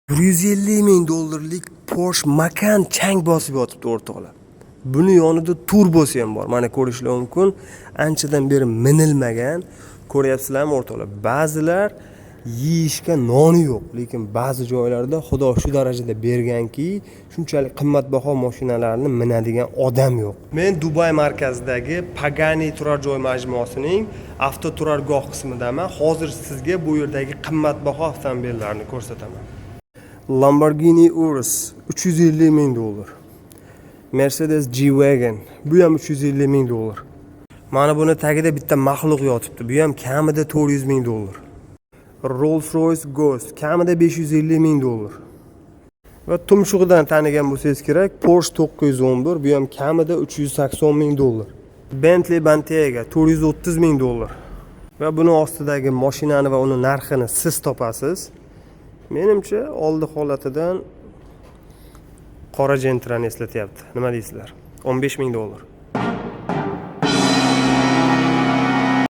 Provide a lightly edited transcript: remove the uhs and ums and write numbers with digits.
$150 ming Porsche Macan chang bosib yotibdi o'rtoqlar. Buni yonida turbosi ham bor. Mana ko'rishlar mumkin. Anchadan beri minilmagan. Ko'ryapsizlarmi o'rtoqlar? Ba'zilar yeyishga noni yo'q, lekin ba'zi joylarda Xudo shu darajada berganki, shunchalik qimmatbaho mashinalarni minadigan odam yo'q. Men Dubay markazidagi Pagani turar joy majmuasining avtoturargoh qismidaman. Hozir sizga bu yerdagi qimmatbaho avtomobillarni ko'rsataman. Lamborghini Urus $350 ming. Mercedes G-Wagon bu ham $350 ming. Mana buni tagida bitta maxluq yotibdi. Bu ham kamida $400 ming. Rolls-Royce Ghost kamida $550 ming. Va tumshug'idan tanigan bo'lsangiz kerak, Porsche 911 bu ham kamida $380 ming. Bentley Bentayga $430 ming. Va buni ostidagi mashinani va uni narxini siz topasiz. Menimcha oldi holatidan qora Gentrani eslatyapti. Nima deysizlar? $15 ming.